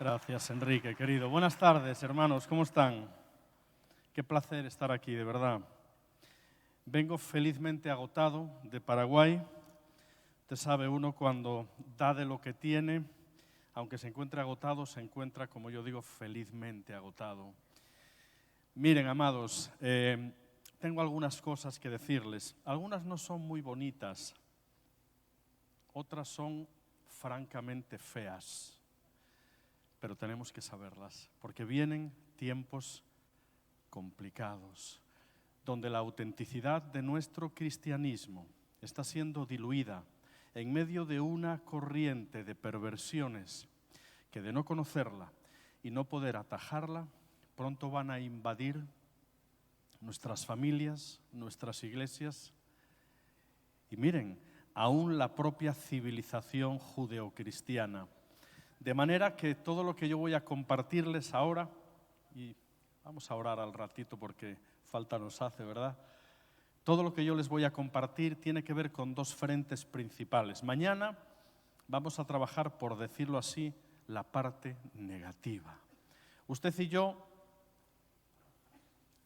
Gracias, Enrique, querido. Buenas tardes, hermanos, ¿cómo están? Qué placer estar aquí, de verdad. Vengo felizmente agotado de Paraguay. Usted sabe, uno cuando da de lo que tiene, aunque se encuentre agotado, se encuentra, como yo digo, felizmente agotado. Miren, amados, tengo algunas cosas que decirles. Algunas no son muy bonitas, otras son francamente feas. Pero tenemos que saberlas, porque vienen tiempos complicados, donde la autenticidad de nuestro cristianismo está siendo diluida en medio de una corriente de perversiones que, de no conocerla y no poder atajarla, pronto van a invadir nuestras familias, nuestras iglesias y miren, aún la propia civilización judeocristiana. De manera que todo lo que yo voy a compartirles ahora, y vamos a orar al ratito porque falta nos hace, ¿verdad? Todo lo que yo les voy a compartir tiene que ver con dos frentes principales. Mañana vamos a trabajar, por decirlo así, la parte negativa. Usted y yo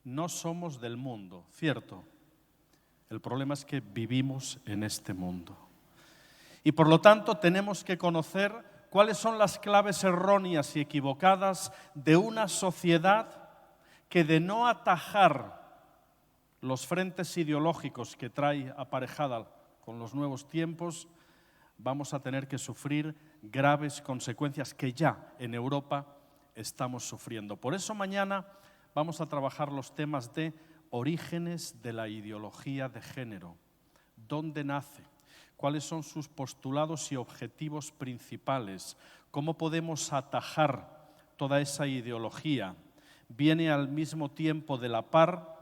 no somos del mundo, ¿cierto? El problema es que vivimos en este mundo. Y por lo tanto tenemos que conocer cuáles son las claves erróneas y equivocadas de una sociedad que, de no atajar los frentes ideológicos que trae aparejada con los nuevos tiempos, vamos a tener que sufrir graves consecuencias que ya en Europa estamos sufriendo. Por eso mañana vamos a trabajar los temas de orígenes de la ideología de género. ¿Dónde nace? ¿Cuáles son sus postulados y objetivos principales? ¿Cómo podemos atajar toda esa ideología? Viene al mismo tiempo de la par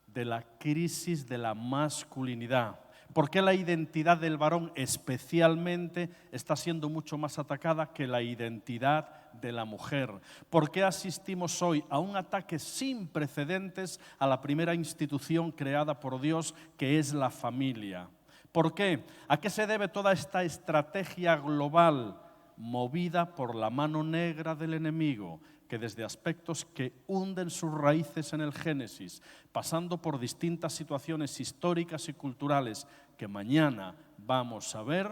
de la crisis de la masculinidad. ¿Por qué la identidad del varón especialmente está siendo mucho más atacada que la identidad de la mujer? ¿Por qué asistimos hoy a un ataque sin precedentes a la primera institución creada por Dios, que es la familia? ¿Por qué? ¿A qué se debe toda esta estrategia global movida por la mano negra del enemigo, que desde aspectos que hunden sus raíces en el Génesis, pasando por distintas situaciones históricas y culturales que mañana vamos a ver,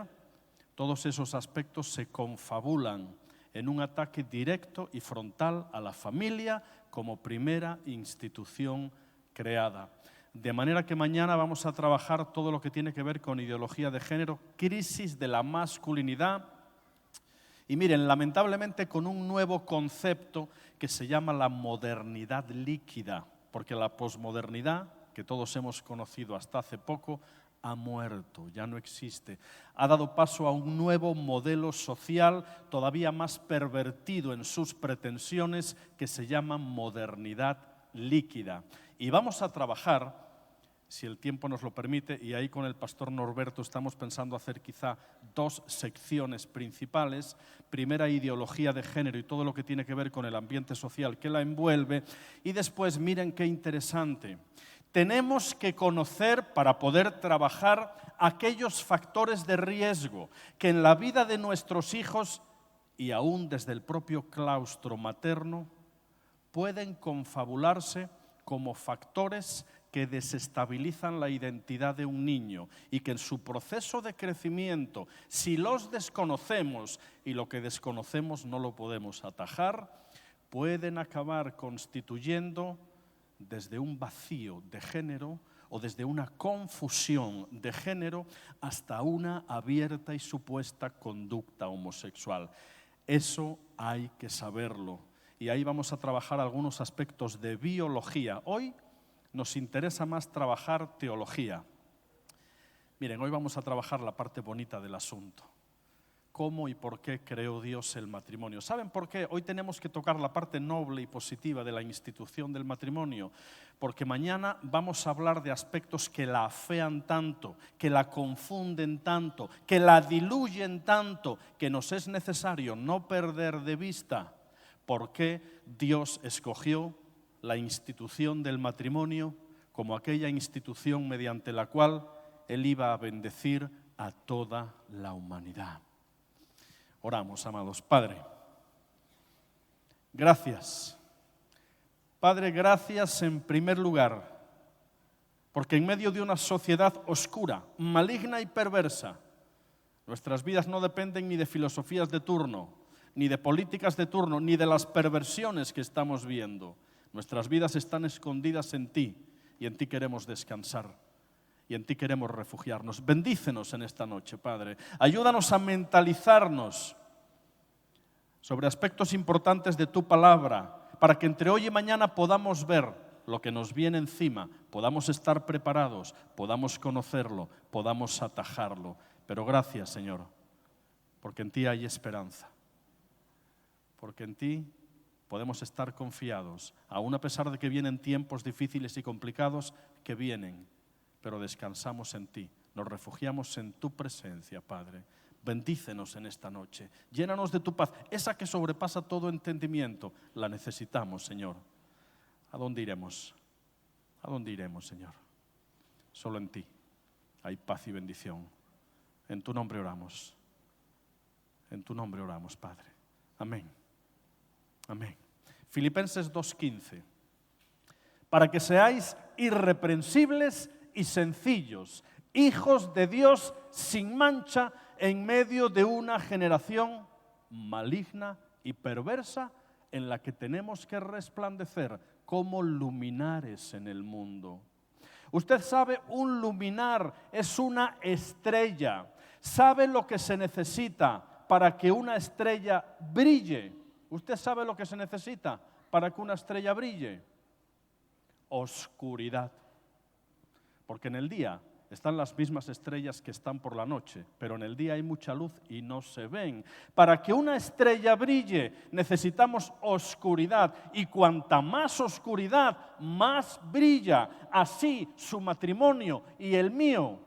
todos esos aspectos se confabulan en un ataque directo y frontal a la familia como primera institución creada? De manera que mañana vamos a trabajar todo lo que tiene que ver con ideología de género, crisis de la masculinidad y miren, lamentablemente con un nuevo concepto que se llama la modernidad líquida, porque la posmodernidad, que todos hemos conocido hasta hace poco, ha muerto, ya no existe. Ha dado paso a un nuevo modelo social todavía más pervertido en sus pretensiones que se llama modernidad líquida. Y vamos a trabajar, si el tiempo nos lo permite, y ahí con el pastor Norberto estamos pensando hacer quizá dos secciones principales. Primera, ideología de género y todo lo que tiene que ver con el ambiente social que la envuelve. Y después, miren qué interesante, tenemos que conocer para poder trabajar aquellos factores de riesgo que en la vida de nuestros hijos y aún desde el propio claustro materno pueden confabularse como factores que desestabilizan la identidad de un niño y que en su proceso de crecimiento, si los desconocemos y lo que desconocemos no lo podemos atajar, pueden acabar constituyendo desde un vacío de género o desde una confusión de género hasta una abierta y supuesta conducta homosexual. Eso hay que saberlo. Y ahí vamos a trabajar algunos aspectos de biología. Hoy nos interesa más trabajar teología. Miren, hoy vamos a trabajar la parte bonita del asunto. ¿Cómo y por qué creó Dios el matrimonio? ¿Saben por qué? Hoy tenemos que tocar la parte noble y positiva de la institución del matrimonio, porque mañana vamos a hablar de aspectos que la afean tanto, que la confunden tanto, que la diluyen tanto, que nos es necesario no perder de vista por qué Dios escogió la institución del matrimonio como aquella institución mediante la cual Él iba a bendecir a toda la humanidad. Oramos, amados. Padre, Gracias. Padre, gracias en primer lugar, porque en medio de una sociedad oscura, maligna y perversa, nuestras vidas no dependen ni de filosofías de turno, ni de políticas de turno, ni de las perversiones que estamos viendo. Nuestras vidas están escondidas en ti y en ti queremos descansar y en ti queremos refugiarnos. Bendícenos en esta noche, Padre. Ayúdanos a mentalizarnos sobre aspectos importantes de tu palabra, para que entre hoy y mañana podamos ver lo que nos viene encima, podamos estar preparados, podamos conocerlo, podamos atajarlo. Pero gracias, Señor, porque en ti hay esperanza, porque en ti podemos estar confiados, aun a pesar de que vienen tiempos difíciles y complicados, que vienen, pero descansamos en ti, nos refugiamos en tu presencia, Padre. Bendícenos en esta noche, llénanos de tu paz, esa que sobrepasa todo entendimiento, la necesitamos, Señor. ¿A dónde iremos? ¿A dónde iremos, Señor? Solo en ti hay paz y bendición. En tu nombre oramos. En tu nombre oramos, Padre. Amén. Amén. Filipenses 2:15. Para que seáis irreprensibles y sencillos, hijos de Dios sin mancha, en medio de una generación maligna y perversa en la que tenemos que resplandecer como luminares en el mundo. Usted sabe, un luminar es una estrella. ¿Sabe lo que se necesita para que una estrella brille? ¿Usted sabe lo que se necesita para que una estrella brille? Oscuridad. Porque en el día están las mismas estrellas que están por la noche, pero en el día hay mucha luz y no se ven. Para que una estrella brille necesitamos oscuridad, y cuanta más oscuridad, más brilla. Así su matrimonio y el mío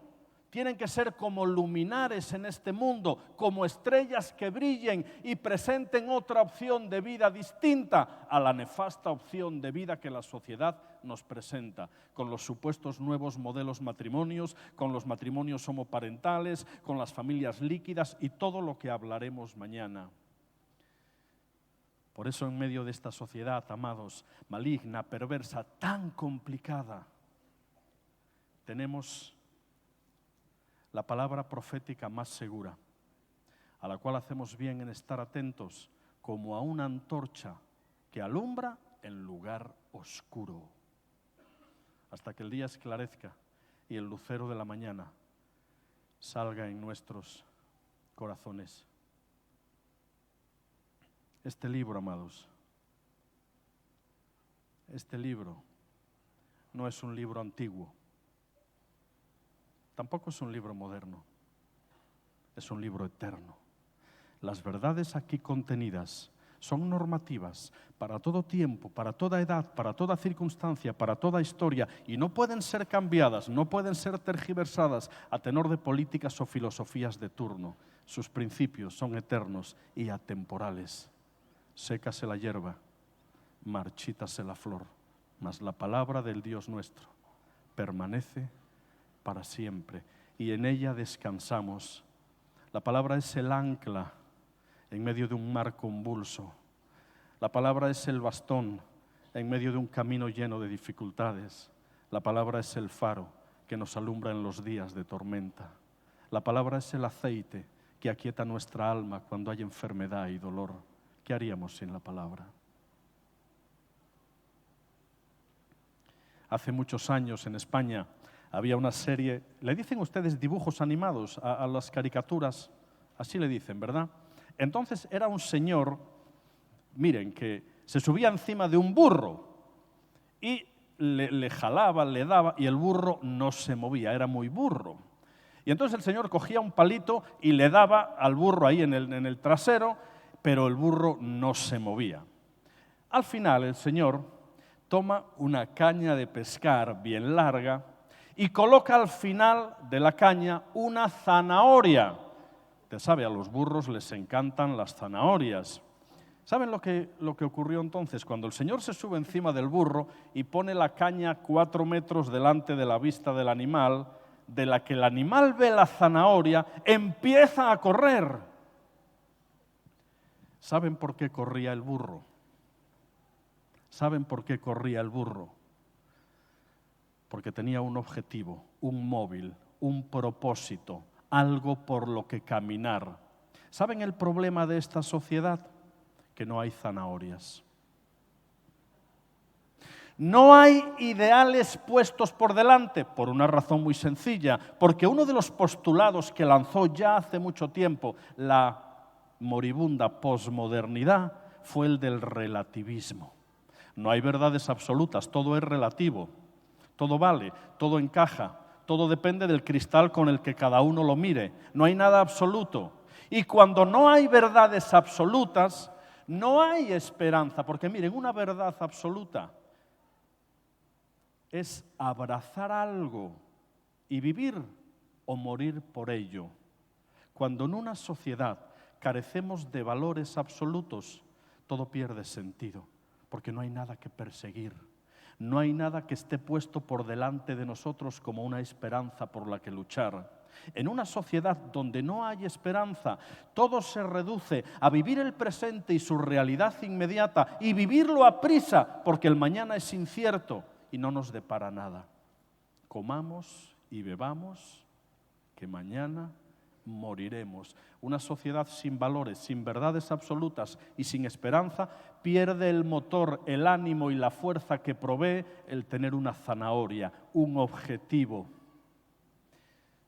tienen que ser como luminares en este mundo, como estrellas que brillen y presenten otra opción de vida distinta a la nefasta opción de vida que la sociedad nos presenta, con los supuestos nuevos modelos matrimonios, con los matrimonios homoparentales, con las familias líquidas y todo lo que hablaremos mañana. Por eso, en medio de esta sociedad, amados, maligna, perversa, tan complicada, tenemos la palabra profética más segura, a la cual hacemos bien en estar atentos, como a una antorcha que alumbra en lugar oscuro, hasta que el día esclarezca y el lucero de la mañana salga en nuestros corazones. Este libro, amados, este libro no es un libro antiguo. Tampoco es un libro moderno, es un libro eterno. Las verdades aquí contenidas son normativas para todo tiempo, para toda edad, para toda circunstancia, para toda historia, y no pueden ser cambiadas, no pueden ser tergiversadas a tenor de políticas o filosofías de turno. Sus principios son eternos y atemporales. Sécase la hierba, marchítase la flor, mas la palabra del Dios nuestro permanece para siempre, y en ella descansamos. La palabra es el ancla en medio de un mar convulso. La palabra es el bastón en medio de un camino lleno de dificultades. La palabra es el faro que nos alumbra en los días de tormenta. La palabra es el aceite que aquieta nuestra alma cuando hay enfermedad y dolor. ¿Qué haríamos sin la palabra? Hace muchos años en España había una serie, le dicen ustedes dibujos animados a las caricaturas, así le dicen, ¿verdad? Entonces era un señor, miren, que se subía encima de un burro y le jalaba, le daba, y el burro no se movía, era muy burro. Y entonces el señor cogía un palito y le daba al burro ahí en el trasero, pero el burro no se movía. Al final el señor toma una caña de pescar bien larga y coloca al final de la caña una zanahoria. Usted sabe, a los burros les encantan las zanahorias. ¿Saben lo que ocurrió entonces? Cuando el Señor se sube encima del burro y pone la caña 4 metros delante de la vista del animal, de la que el animal ve la zanahoria, empieza a correr. ¿Saben por qué corría el burro? ¿Saben por qué corría el burro? Porque tenía un objetivo, un móvil, un propósito, algo por lo que caminar. ¿Saben el problema de esta sociedad? Que no hay zanahorias. No hay ideales puestos por delante, por una razón muy sencilla, porque uno de los postulados que lanzó ya hace mucho tiempo la moribunda posmodernidad fue el del relativismo. No hay verdades absolutas, todo es relativo, todo vale, todo encaja, todo depende del cristal con el que cada uno lo mire, no hay nada absoluto. Y cuando no hay verdades absolutas, no hay esperanza, porque miren, una verdad absoluta es abrazar algo y vivir o morir por ello. Cuando en una sociedad carecemos de valores absolutos, todo pierde sentido, porque no hay nada que perseguir, no hay nada que esté puesto por delante de nosotros como una esperanza por la que luchar. En una sociedad donde no hay esperanza, todo se reduce a vivir el presente y su realidad inmediata y vivirlo a prisa, porque el mañana es incierto y no nos depara nada. Comamos y bebamos, que mañana moriremos. Una sociedad sin valores, sin verdades absolutas y sin esperanza pierde el motor, el ánimo y la fuerza que provee el tener una zanahoria, un objetivo.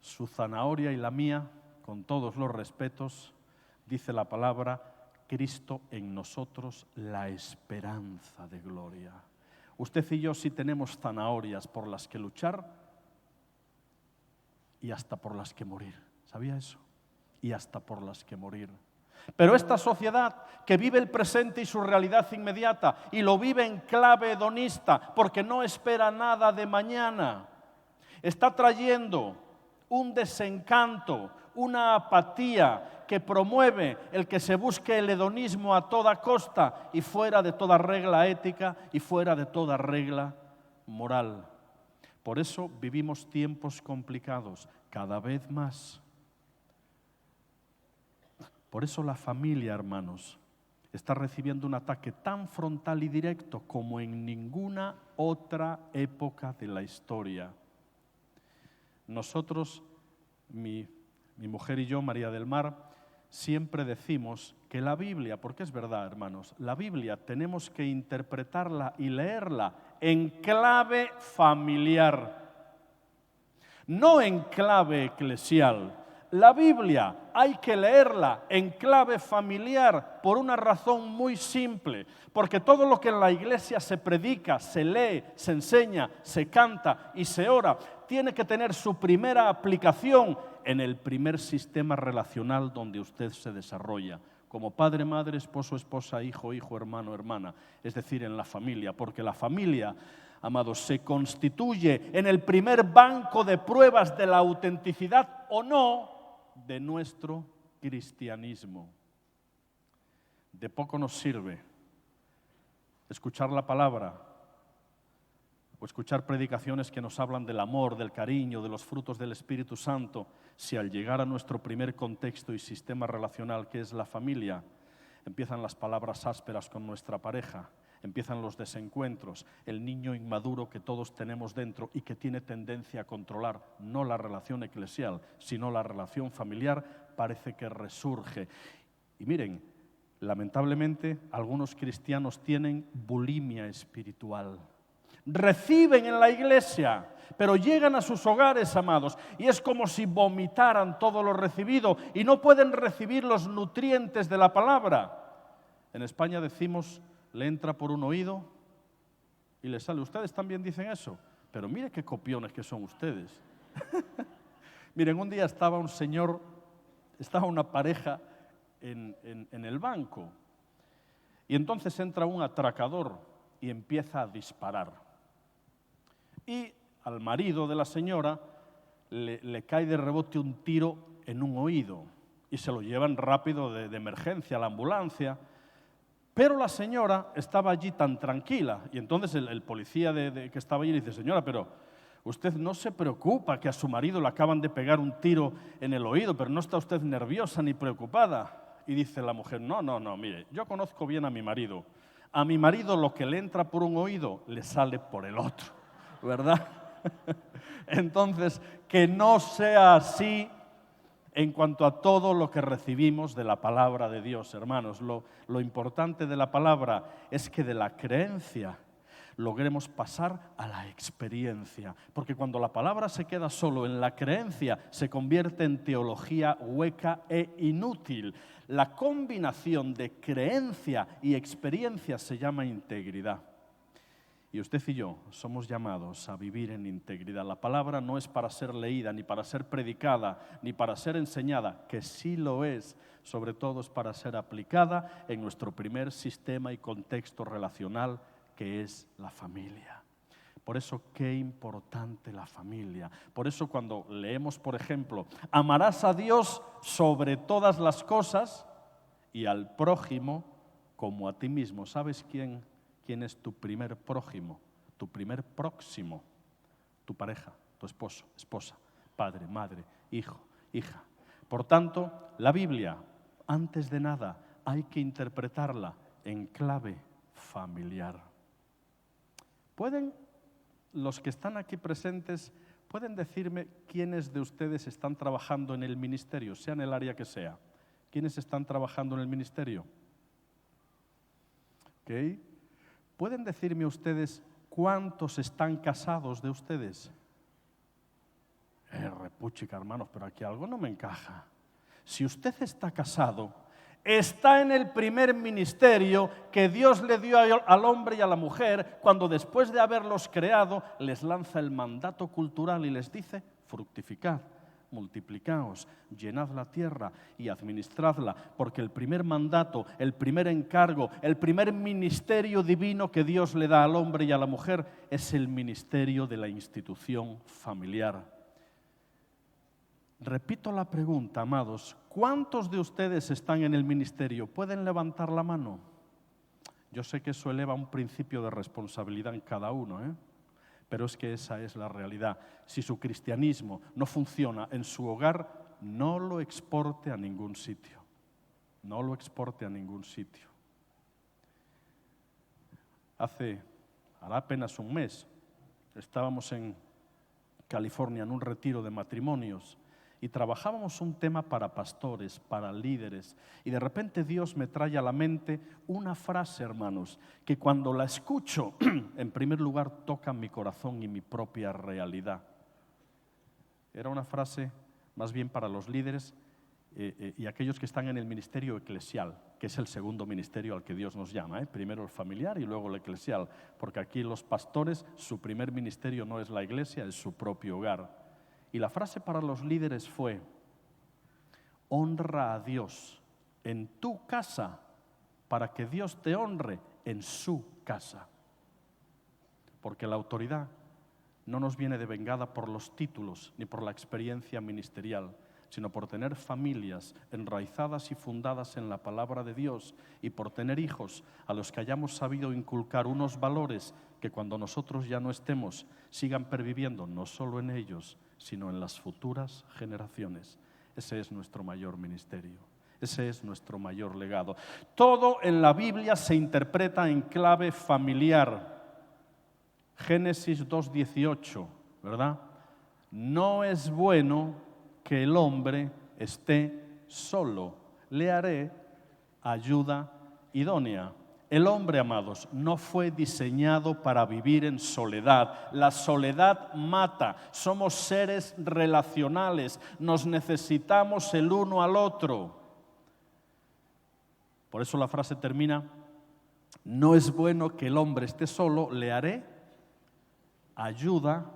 Su zanahoria y la mía, con todos los respetos, dice la palabra, Cristo en nosotros, la esperanza de gloria. Usted y yo sí tenemos zanahorias por las que luchar y hasta por las que morir. ¿Sabía eso? Y hasta por las que morir. Pero esta sociedad que vive el presente y su realidad inmediata y lo vive en clave hedonista porque no espera nada de mañana, está trayendo un desencanto, una apatía que promueve el que se busque el hedonismo a toda costa y fuera de toda regla ética y fuera de toda regla moral. Por eso vivimos tiempos complicados, cada vez más. Por eso la familia, hermanos, está recibiendo un ataque tan frontal y directo como en ninguna otra época de la historia. Nosotros, mi mujer y yo, María del Mar, siempre decimos que la Biblia, porque es verdad, hermanos, la Biblia tenemos que interpretarla y leerla en clave familiar, no en clave eclesial. La Biblia hay que leerla en clave familiar por una razón muy simple, porque todo lo que en la iglesia se predica, se lee, se enseña, se canta y se ora, tiene que tener su primera aplicación en el primer sistema relacional donde usted se desarrolla, como padre, madre, esposo, esposa, hijo, hijo, hermano, hermana, es decir, en la familia, porque la familia, amados, se constituye en el primer banco de pruebas de la autenticidad o no de nuestro cristianismo. De poco nos sirve escuchar la palabra o escuchar predicaciones que nos hablan del amor, del cariño, de los frutos del Espíritu Santo, si al llegar a nuestro primer contexto y sistema relacional, que es la familia, empiezan las palabras ásperas con nuestra pareja, empiezan los desencuentros, el niño inmaduro que todos tenemos dentro y que tiene tendencia a controlar no la relación eclesial, sino la relación familiar, parece que resurge. Y miren, lamentablemente algunos cristianos tienen bulimia espiritual. Reciben en la iglesia, pero llegan a sus hogares, amados, y es como si vomitaran todo lo recibido y no pueden recibir los nutrientes de la palabra. En España decimos, le entra por un oído y le sale. Ustedes también dicen eso, pero mire qué copiones que son ustedes. Miren, un día estaba una pareja en el banco y entonces entra un atracador y empieza a disparar. Y al marido de la señora le cae de rebote un tiro en un oído y se lo llevan rápido de emergencia a la ambulancia. Pero la señora estaba allí tan tranquila y entonces el policía que estaba allí le dice, señora, pero usted no se preocupa que a su marido le acaban de pegar un tiro en el oído, pero no está usted nerviosa ni preocupada. Y dice la mujer, no, mire, yo conozco bien a mi marido. A mi marido lo que le entra por un oído, le sale por el otro, ¿verdad? Entonces, que no sea así en cuanto a todo lo que recibimos de la palabra de Dios, hermanos. Lo importante de la palabra es que de la creencia logremos pasar a la experiencia, porque cuando la palabra se queda solo en la creencia, se convierte en teología hueca e inútil. La combinación de creencia y experiencia se llama integridad. Y usted y yo somos llamados a vivir en integridad. La palabra no es para ser leída, ni para ser predicada, ni para ser enseñada, que sí lo es, sobre todo es para ser aplicada en nuestro primer sistema y contexto relacional, que es la familia. Por eso, qué importante la familia. Por eso cuando leemos, por ejemplo, amarás a Dios sobre todas las cosas y al prójimo como a ti mismo. ¿Sabes quién es tu primer prójimo? Tu primer próximo. Tu pareja, tu esposo, esposa, padre, madre, hijo, hija. Por tanto, la Biblia, antes de nada, hay que interpretarla en clave familiar. ¿Pueden, los que están aquí presentes, pueden decirme quiénes de ustedes están trabajando en el ministerio, sea en el área que sea? ¿Quiénes están trabajando en el ministerio? ¿Okay? ¿Pueden decirme ustedes cuántos están casados de ustedes? Repuchica, hermanos, pero aquí algo no me encaja. Si usted está casado, está en el primer ministerio que Dios le dio al hombre y a la mujer cuando después de haberlos creado les lanza el mandato cultural y les dice: fructificad, multiplicaos, llenad la tierra y administradla, porque el primer mandato, el primer encargo, el primer ministerio divino que Dios le da al hombre y a la mujer es el ministerio de la institución familiar. Repito la pregunta, amados, ¿cuántos de ustedes están en el ministerio? ¿Pueden levantar la mano? Yo sé que eso eleva un principio de responsabilidad en cada uno, pero es que esa es la realidad. Si su cristianismo no funciona en su hogar, no lo exporte a ningún sitio. No lo exporte a ningún sitio. Hará apenas un mes, estábamos en California en un retiro de matrimonios y trabajábamos un tema para pastores, para líderes, y de repente Dios me trae a la mente una frase, hermanos, que cuando la escucho, en primer lugar toca mi corazón y mi propia realidad. Era una frase más bien para los líderes y aquellos que están en el ministerio eclesial, que es el segundo ministerio al que Dios nos llama, primero el familiar y luego el eclesial, porque aquí los pastores, su primer ministerio no es la iglesia, es su propio hogar. Y la frase para los líderes fue: honra a Dios en tu casa para que Dios te honre en su casa. Porque la autoridad no nos viene devengada por los títulos ni por la experiencia ministerial, sino por tener familias enraizadas y fundadas en la palabra de Dios y por tener hijos a los que hayamos sabido inculcar unos valores que cuando nosotros ya no estemos sigan perviviendo no solo en ellos, sino en las futuras generaciones. Ese es nuestro mayor ministerio, ese es nuestro mayor legado. Todo en la Biblia se interpreta en clave familiar. Génesis 2:18, ¿verdad? No es bueno que el hombre esté solo, le haré ayuda idónea. El hombre, amados, no fue diseñado para vivir en soledad. La soledad mata. Somos seres relacionales. Nos necesitamos el uno al otro. Por eso la frase termina: no es bueno que el hombre esté solo, le haré ayuda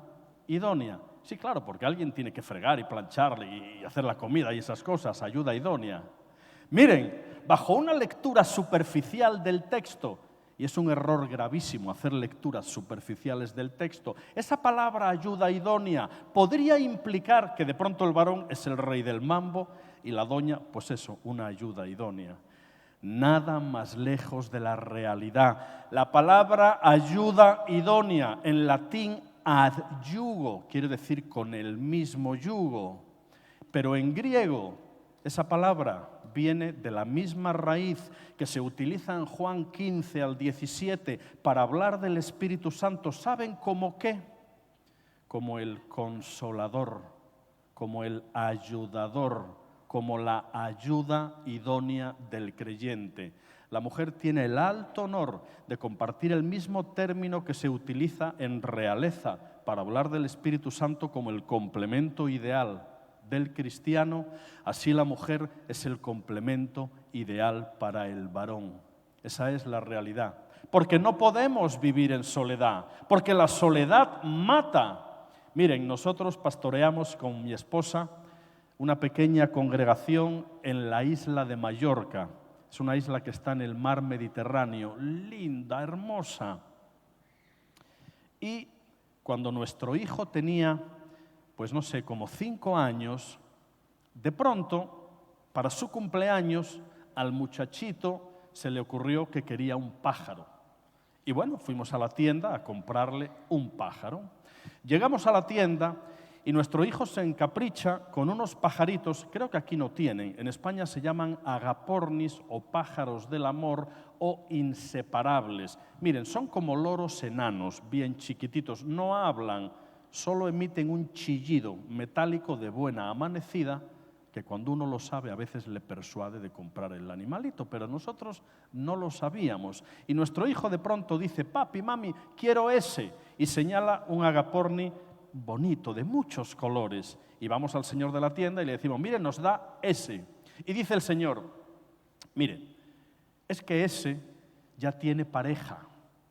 idónea. Sí, claro, porque alguien tiene que fregar y plancharle y hacer la comida y esas cosas, ayuda idónea. Miren, bajo una lectura superficial del texto, y es un error gravísimo hacer lecturas superficiales del texto, esa palabra ayuda idónea podría implicar que de pronto el varón es el rey del mambo y la doña, pues eso, una ayuda idónea. Nada más lejos de la realidad. La palabra ayuda idónea, en latín ad yugo, quiere decir con el mismo yugo, pero en griego esa palabra viene de la misma raíz que se utiliza en Juan 15 al 17 para hablar del Espíritu Santo. ¿Saben cómo qué? Como el consolador, como el ayudador, como la ayuda idónea del creyente. La mujer tiene el alto honor de compartir el mismo término que se utiliza en realeza para hablar del Espíritu Santo como el complemento ideal del cristiano. Así la mujer es el complemento ideal para el varón. Esa es la realidad. Porque no podemos vivir en soledad, porque la soledad mata. Miren, nosotros pastoreamos con mi esposa una pequeña congregación en la isla de Mallorca. Es una isla que está en el mar Mediterráneo, linda, hermosa. Y cuando nuestro hijo tenía, pues no sé, como 5 años, de pronto, para su cumpleaños, al muchachito se le ocurrió que quería un pájaro. Y bueno, fuimos a la tienda a comprarle un pájaro. Llegamos a la tienda y nuestro hijo se encapricha con unos pajaritos, creo que aquí no tienen, en España se llaman agapornis o pájaros del amor o inseparables. Miren, son como loros enanos, bien chiquititos, no hablan, solo emiten un chillido metálico de buena amanecida que cuando uno lo sabe a veces le persuade de comprar el animalito, pero nosotros no lo sabíamos. Y nuestro hijo de pronto dice, papi, mami, quiero ese, y señala un agaporni bonito, de muchos colores. Y vamos al señor de la tienda y le decimos, mire, nos da ese. Y dice el señor, mire, es que ese ya tiene pareja,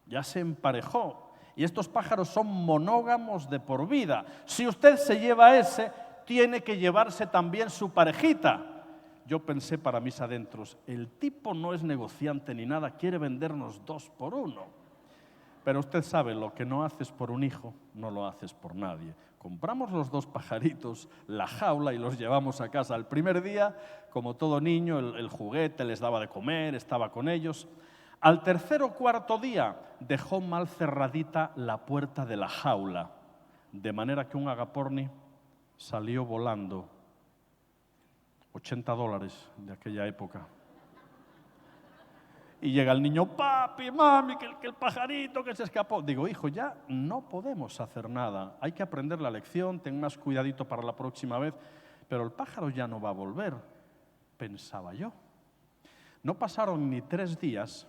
ya se emparejó. Y estos pájaros son monógamos de por vida. Si usted se lleva ese, tiene que llevarse también su parejita. Yo pensé para mis adentros, el tipo no es negociante ni nada, quiere vendernos 2 por 1. Pero usted sabe, lo que no haces por un hijo, no lo haces por nadie. Compramos los 2 pajaritos, la jaula y los llevamos a casa. El primer día, como todo niño, el juguete les daba de comer, estaba con ellos. Al tercer o cuarto día dejó mal cerradita la puerta de la jaula, de manera que un agaporni salió volando. $80 de aquella época. Y llega el niño, papi, mami, que el pajarito que se escapó. Digo, hijo, ya no podemos hacer nada. Hay que aprender la lección, ten más cuidadito para la próxima vez. Pero el pájaro ya no va a volver, pensaba yo. No pasaron ni 3 días.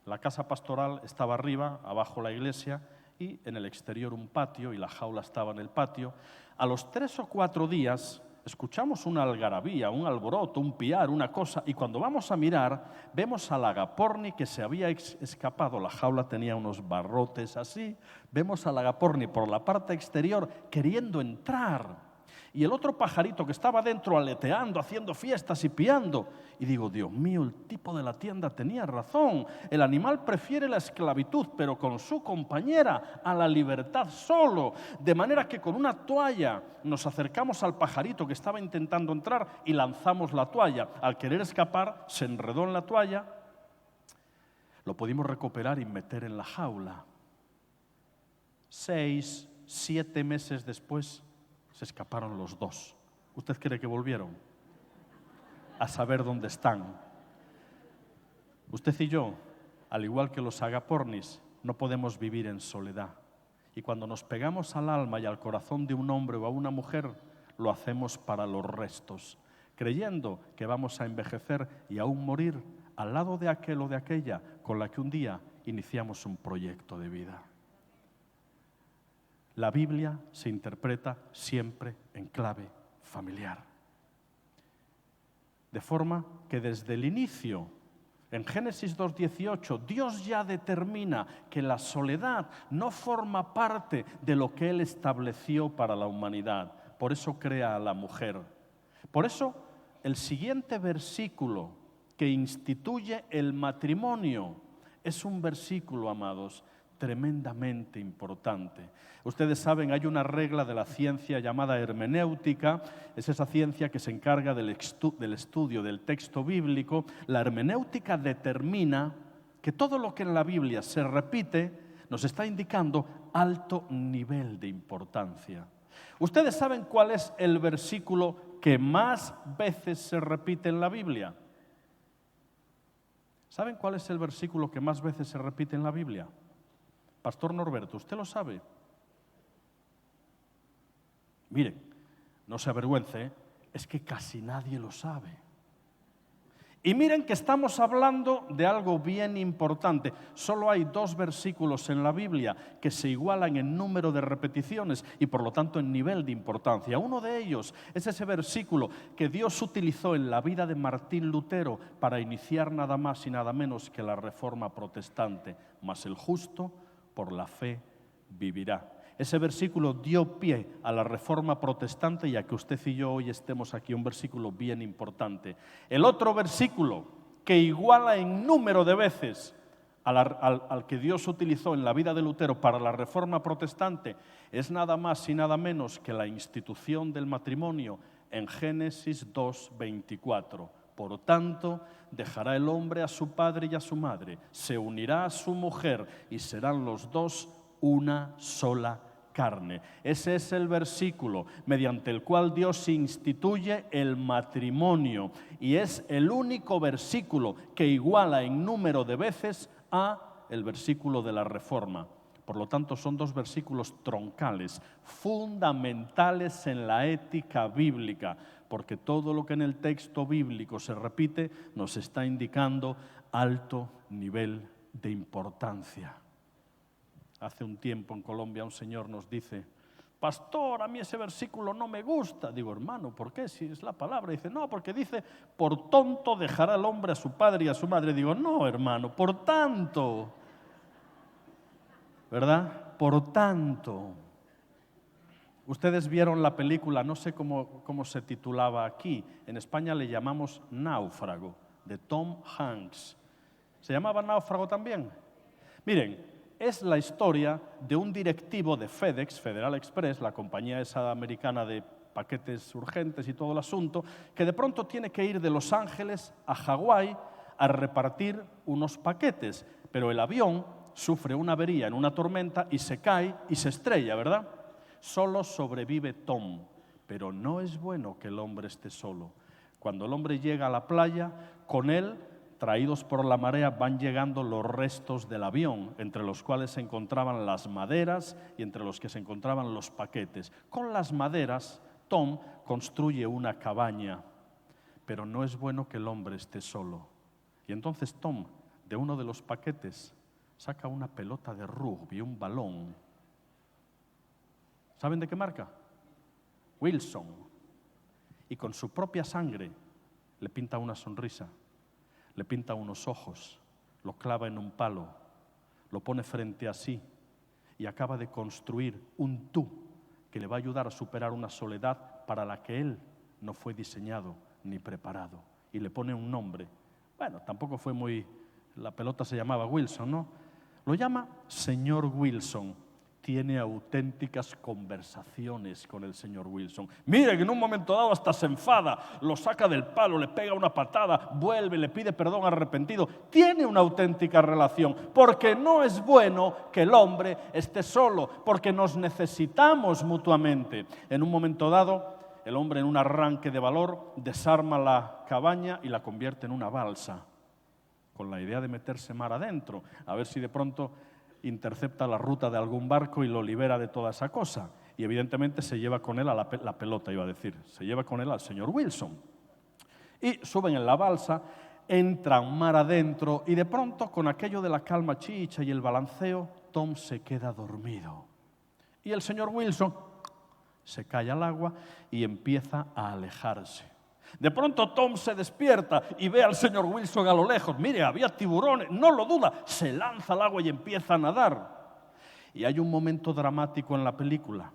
La casa pastoral estaba arriba, abajo la iglesia, y en el exterior un patio, y la jaula estaba en el patio. A los 3 o 4 días escuchamos una algarabía, un alboroto, un piar, una cosa, y cuando vamos a mirar, vemos al agaporni que se había escapado. La jaula tenía unos barrotes así. Vemos al agaporni por la parte exterior queriendo entrar. Y el otro pajarito que estaba dentro aleteando, haciendo fiestas y piando. Y digo, Dios mío, el tipo de la tienda tenía razón. El animal prefiere la esclavitud, pero con su compañera, a la libertad solo. De manera que con una toalla nos acercamos al pajarito que estaba intentando entrar y lanzamos la toalla. Al querer escapar, se enredó en la toalla. Lo pudimos recuperar y meter en la jaula. 6, 7 meses después, se escaparon los 2. ¿Usted cree que volvieron? A saber dónde están. Usted y yo, al igual que los agapornis, no podemos vivir en soledad. Y cuando nos pegamos al alma y al corazón de un hombre o a una mujer, lo hacemos para los restos, creyendo que vamos a envejecer y aún morir al lado de aquel o de aquella con la que un día iniciamos un proyecto de vida. La Biblia se interpreta siempre en clave familiar. De forma que desde el inicio, en Génesis 2:18, Dios ya determina que la soledad no forma parte de lo que Él estableció para la humanidad. Por eso crea a la mujer. Por eso, el siguiente versículo que instituye el matrimonio es un versículo, amados, tremendamente importante. Ustedes saben, hay una regla de la ciencia llamada hermenéutica. Es esa ciencia que se encarga del estudio del texto bíblico. La hermenéutica determina que todo lo que en la Biblia se repite nos está indicando alto nivel de importancia. ¿Ustedes saben cuál es el versículo que más veces se repite en la Biblia? ¿Saben cuál es el versículo que más veces se repite en la Biblia? Pastor Norberto, ¿usted lo sabe? Miren, no se avergüence, es que casi nadie lo sabe. Y miren que estamos hablando de algo bien importante. Solo hay 2 versículos en la Biblia que se igualan en número de repeticiones y por lo tanto en nivel de importancia. Uno de ellos es ese versículo que Dios utilizó en la vida de Martín Lutero para iniciar nada más y nada menos que la Reforma Protestante. Mas el justo por la fe vivirá. Ese versículo dio pie a la Reforma Protestante y a que usted y yo hoy estemos aquí, un versículo bien importante. El otro versículo que iguala en número de veces al que Dios utilizó en la vida de Lutero para la Reforma Protestante es nada más y nada menos que la institución del matrimonio en Génesis 2:24. Por tanto, dejará el hombre a su padre y a su madre, se unirá a su mujer y serán los dos una sola carne. Ese es el versículo mediante el cual Dios instituye el matrimonio y es el único versículo que iguala en número de veces a el versículo de la Reforma. Por lo tanto, son 2 versículos troncales, fundamentales en la ética bíblica, porque todo lo que en el texto bíblico se repite nos está indicando alto nivel de importancia. Hace un tiempo en Colombia un señor nos dice: pastor, a mí ese versículo no me gusta. Digo, hermano, ¿por qué? Si es la palabra. Dice, no, porque dice, por tonto dejará el hombre a su padre y a su madre. Digo, no, hermano, por tanto. ¿Verdad? Por tanto. Ustedes vieron la película, no sé cómo se titulaba aquí. En España le llamamos Náufrago, de Tom Hanks. ¿Se llamaba Náufrago también? Miren, es la historia de un directivo de FedEx, Federal Express, la compañía esa americana de paquetes urgentes y todo el asunto, que de pronto tiene que ir de Los Ángeles a Hawái a repartir unos paquetes, pero el avión sufre una avería en una tormenta y se cae y se estrella, ¿verdad? Solo sobrevive Tom, pero no es bueno que el hombre esté solo. Cuando el hombre llega a la playa, con él, traídos por la marea, van llegando los restos del avión, entre los cuales se encontraban las maderas y entre los que se encontraban los paquetes. Con las maderas, Tom construye una cabaña, pero no es bueno que el hombre esté solo. Y entonces Tom, de uno de los paquetes, saca una pelota de rugby, un balón. ¿Saben de qué marca? Wilson. Y con su propia sangre le pinta una sonrisa. Le pinta unos ojos, lo clava en un palo, lo pone frente a sí y acaba de construir un tú que le va a ayudar a superar una soledad para la que él no fue diseñado ni preparado. Y le pone un nombre. Bueno, tampoco fue muy... La pelota se llamaba Wilson, ¿no? Lo llama señor Wilson. Tiene auténticas conversaciones con el señor Wilson. Miren, en un momento dado hasta se enfada, lo saca del palo, le pega una patada, vuelve, le pide perdón arrepentido. Tiene una auténtica relación, porque no es bueno que el hombre esté solo, porque nos necesitamos mutuamente. En un momento dado, el hombre en un arranque de valor desarma la cabaña y la convierte en una balsa, con la idea de meterse mar adentro, a ver si de pronto intercepta la ruta de algún barco y lo libera de toda esa cosa. Y evidentemente se lleva con él a la pelota, iba a decir, se lleva con él al señor Wilson. Y suben en la balsa, entran mar adentro y de pronto con aquello de la calma chicha y el balanceo, Tom se queda dormido. Y el señor Wilson se cae al agua y empieza a alejarse. De pronto Tom se despierta y ve al señor Wilson a lo lejos. Mire, había tiburones, no lo duda, se lanza al agua y empieza a nadar. Y hay un momento dramático en la película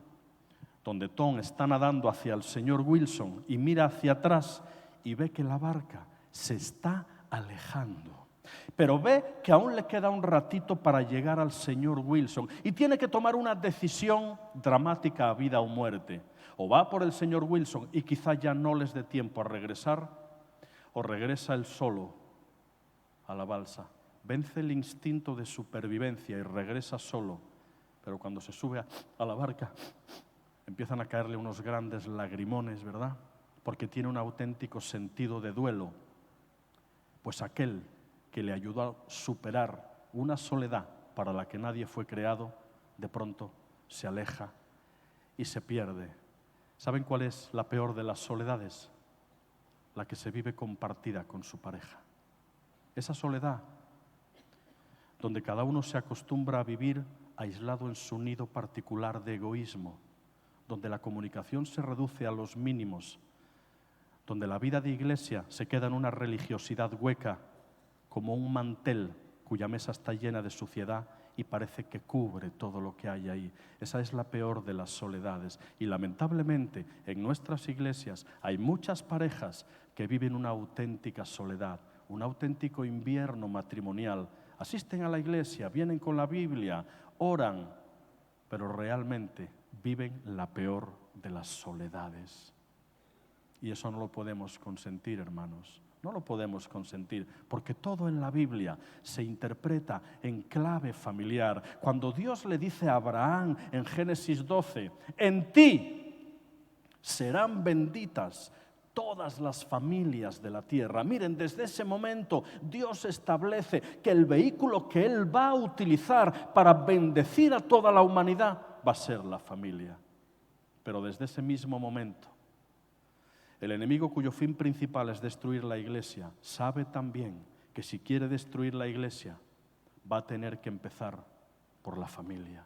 donde Tom está nadando hacia el señor Wilson y mira hacia atrás y ve que la barca se está alejando. Pero ve que aún le queda un ratito para llegar al señor Wilson y tiene que tomar una decisión dramática a vida o muerte. O va por el señor Wilson y quizá ya no les dé tiempo a regresar, o regresa él solo a la balsa. Vence el instinto de supervivencia y regresa solo. Pero cuando se sube a la barca, empiezan a caerle unos grandes lagrimones, ¿verdad? Porque tiene un auténtico sentido de duelo. Pues aquel que le ayudó a superar una soledad para la que nadie fue creado, de pronto se aleja y se pierde. ¿Saben cuál es la peor de las soledades? La que se vive compartida con su pareja. Esa soledad, donde cada uno se acostumbra a vivir aislado en su nido particular de egoísmo, donde la comunicación se reduce a los mínimos, donde la vida de iglesia se queda en una religiosidad hueca, como un mantel cuya mesa está llena de suciedad y parece que cubre todo lo que hay ahí. Esa es la peor de las soledades. Y lamentablemente en nuestras iglesias hay muchas parejas que viven una auténtica soledad, un auténtico invierno matrimonial. Asisten a la iglesia, vienen con la Biblia, oran, pero realmente viven la peor de las soledades. Y eso no lo podemos consentir, hermanos. No lo podemos consentir, porque todo en la Biblia se interpreta en clave familiar. Cuando Dios le dice a Abraham en Génesis 12, en ti serán benditas todas las familias de la tierra. Miren, desde ese momento Dios establece que el vehículo que Él va a utilizar para bendecir a toda la humanidad va a ser la familia. Pero desde ese mismo momento, el enemigo, cuyo fin principal es destruir la iglesia, sabe también que si quiere destruir la iglesia, va a tener que empezar por la familia.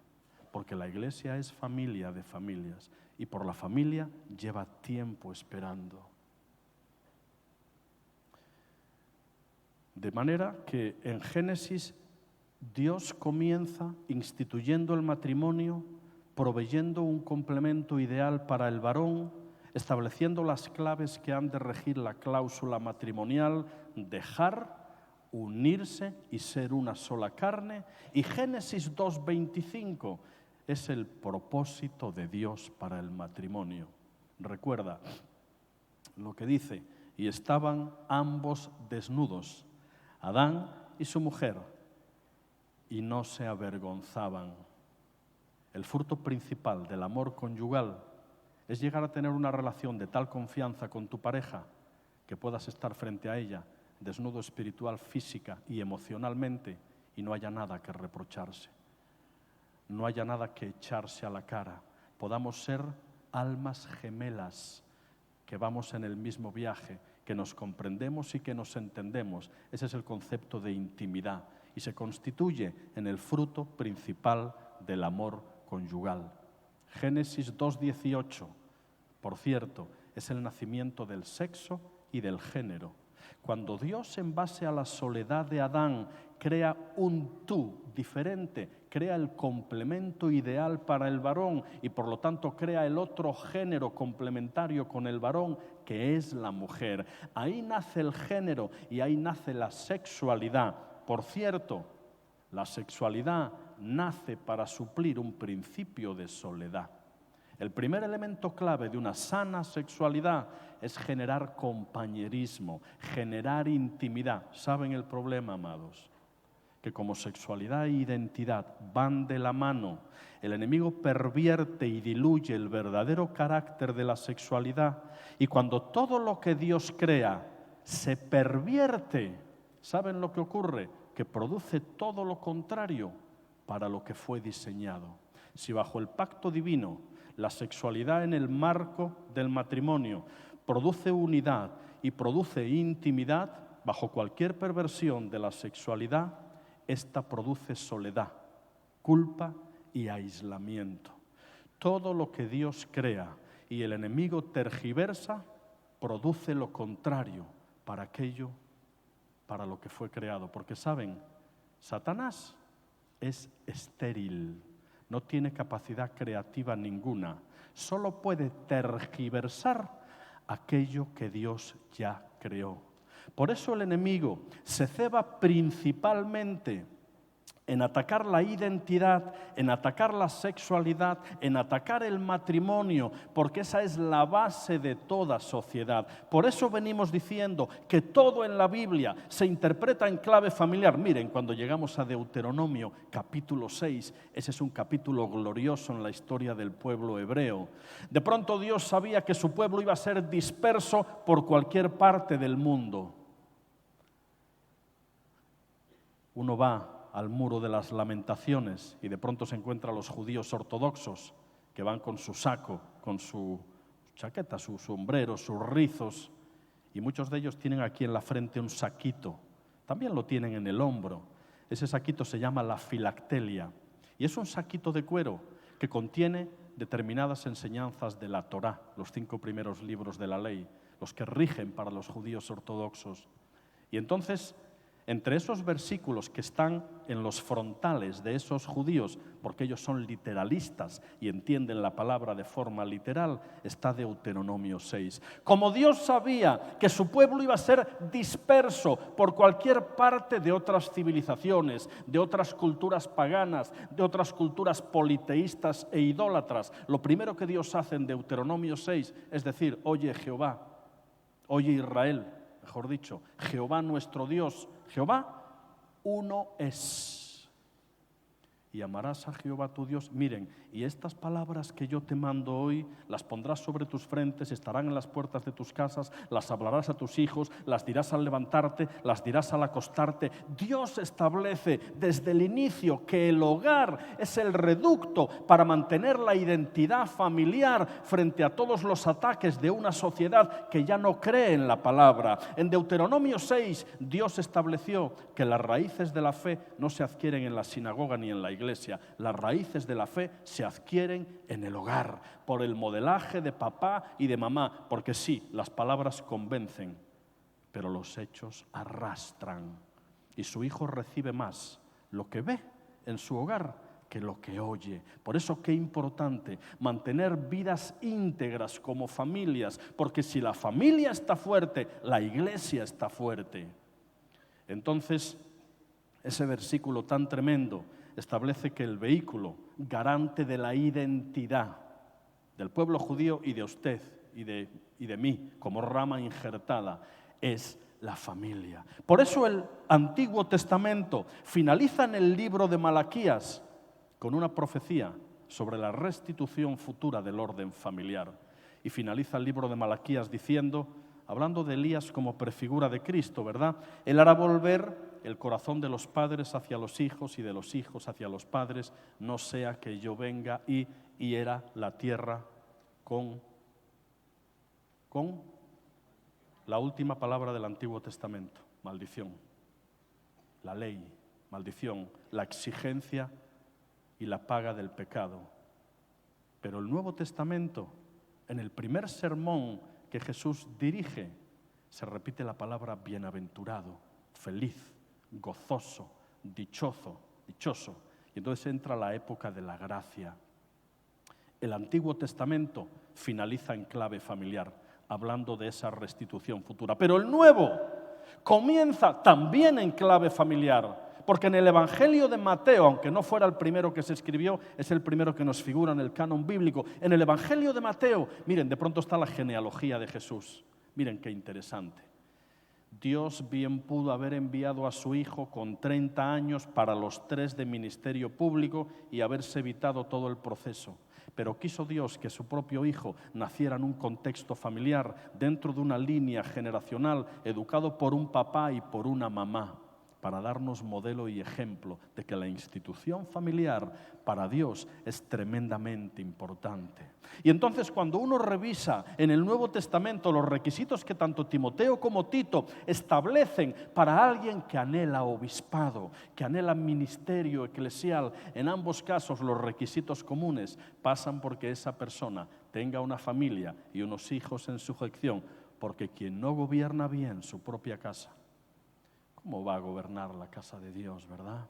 Porque la iglesia es familia de familias y por la familia lleva tiempo esperando. De manera que en Génesis Dios comienza instituyendo el matrimonio, proveyendo un complemento ideal para el varón, estableciendo las claves que han de regir la cláusula matrimonial, dejar, unirse y ser una sola carne. Y Génesis 2:25 es el propósito de Dios para el matrimonio. Recuerda lo que dice, y estaban ambos desnudos, Adán y su mujer, y no se avergonzaban. El fruto principal del amor conyugal es llegar a tener una relación de tal confianza con tu pareja que puedas estar frente a ella, desnudo espiritual, física y emocionalmente, y no haya nada que reprocharse, no haya nada que echarse a la cara. Podamos ser almas gemelas, que vamos en el mismo viaje, que nos comprendemos y que nos entendemos. Ese es el concepto de intimidad y se constituye en el fruto principal del amor conyugal. Génesis 2:18, por cierto, es el nacimiento del sexo y del género. Cuando Dios, en base a la soledad de Adán, crea un tú diferente, crea el complemento ideal para el varón y por lo tanto crea el otro género complementario con el varón, que es la mujer. Ahí nace el género y ahí nace la sexualidad. Por cierto, la sexualidad nace para suplir un principio de soledad. El primer elemento clave de una sana sexualidad es generar compañerismo, generar intimidad. ¿Saben el problema, amados? Que como sexualidad e identidad van de la mano, el enemigo pervierte y diluye el verdadero carácter de la sexualidad. Y cuando todo lo que Dios crea se pervierte, ¿saben lo que ocurre? Que produce todo lo contrario para lo que fue diseñado. Si bajo el pacto divino la sexualidad en el marco del matrimonio produce unidad y produce intimidad, bajo cualquier perversión de la sexualidad, esta produce soledad, culpa y aislamiento. Todo lo que Dios crea y el enemigo tergiversa, produce lo contrario para aquello para lo que fue creado. Porque saben, Satanás es estéril, no tiene capacidad creativa ninguna, solo puede tergiversar aquello que Dios ya creó. Por eso el enemigo se ceba principalmente en atacar la identidad, en atacar la sexualidad, en atacar el matrimonio, porque esa es la base de toda sociedad. Por eso venimos diciendo que todo en la Biblia se interpreta en clave familiar. Miren, cuando llegamos a Deuteronomio capítulo 6, ese es un capítulo glorioso en la historia del pueblo hebreo. De pronto Dios sabía que su pueblo iba a ser disperso por cualquier parte del mundo. Uno va al muro de las lamentaciones y de pronto se encuentra a los judíos ortodoxos que van con su saco, con su chaqueta, su sombrero, sus rizos, y muchos de ellos tienen aquí en la frente un saquito, también lo tienen en el hombro. Ese saquito se llama la filactelia y es un saquito de cuero que contiene determinadas enseñanzas de la Torá, los 5 primeros libros de la ley, los que rigen para los judíos ortodoxos. Y entonces, entre esos versículos que están en los frontales de esos judíos, porque ellos son literalistas y entienden la palabra de forma literal, está Deuteronomio 6. Como Dios sabía que su pueblo iba a ser disperso por cualquier parte de otras civilizaciones, de otras culturas paganas, de otras culturas politeístas e idólatras, lo primero que Dios hace en Deuteronomio 6 es decir, oye Jehová, oye Israel, mejor dicho, Jehová nuestro Dios, Jehová uno es. Y amarás a Jehová tu Dios. Miren, y estas palabras que yo te mando hoy, las pondrás sobre tus frentes, estarán en las puertas de tus casas, las hablarás a tus hijos, las dirás al levantarte, las dirás al acostarte. Dios establece desde el inicio que el hogar es el reducto para mantener la identidad familiar frente a todos los ataques de una sociedad que ya no cree en la palabra. En Deuteronomio 6, Dios estableció que las raíces de la fe no se adquieren en la sinagoga ni en la iglesia. Las raíces de la fe se adquieren en el hogar, por el modelaje de papá y de mamá, porque sí, las palabras convencen, pero los hechos arrastran. Y su hijo recibe más lo que ve en su hogar que lo que oye. Por eso qué importante mantener vidas íntegras como familias, porque si la familia está fuerte, la iglesia está fuerte. Entonces, ese versículo tan tremendo establece que el vehículo garante de la identidad del pueblo judío y de usted y de mí como rama injertada es la familia. Por eso el Antiguo Testamento finaliza en el libro de Malaquías con una profecía sobre la restitución futura del orden familiar. Y finaliza el libro de Malaquías diciendo, hablando de Elías como prefigura de Cristo, ¿verdad? Él hará volver el corazón de los padres hacia los hijos y de los hijos hacia los padres, no sea que yo venga y hiera la tierra con la última palabra del Antiguo Testamento, maldición. La ley, maldición, la exigencia y la paga del pecado. Pero el Nuevo Testamento, en el primer sermón que Jesús dirige, se repite la palabra bienaventurado, feliz, gozoso, dichoso. Y entonces entra la época de la gracia. El Antiguo Testamento finaliza en clave familiar, hablando de esa restitución futura. Pero el Nuevo comienza también en clave familiar, porque en el Evangelio de Mateo, aunque no fuera el primero que se escribió, es el primero que nos figura en el canon bíblico. En el Evangelio de Mateo, miren, de pronto está la genealogía de Jesús. Miren qué interesante. Dios bien pudo haber enviado a su Hijo con 30 años para los 3 de ministerio público y haberse evitado todo el proceso. Pero quiso Dios que su propio Hijo naciera en un contexto familiar, dentro de una línea generacional, educado por un papá y por una mamá, para darnos modelo y ejemplo de que la institución familiar para Dios es tremendamente importante. Y entonces cuando uno revisa en el Nuevo Testamento los requisitos que tanto Timoteo como Tito establecen para alguien que anhela obispado, que anhela ministerio eclesial, en ambos casos los requisitos comunes pasan porque esa persona tenga una familia y unos hijos en sujeción, porque quien no gobierna bien su propia casa, ¿cómo va a gobernar la casa de Dios, verdad?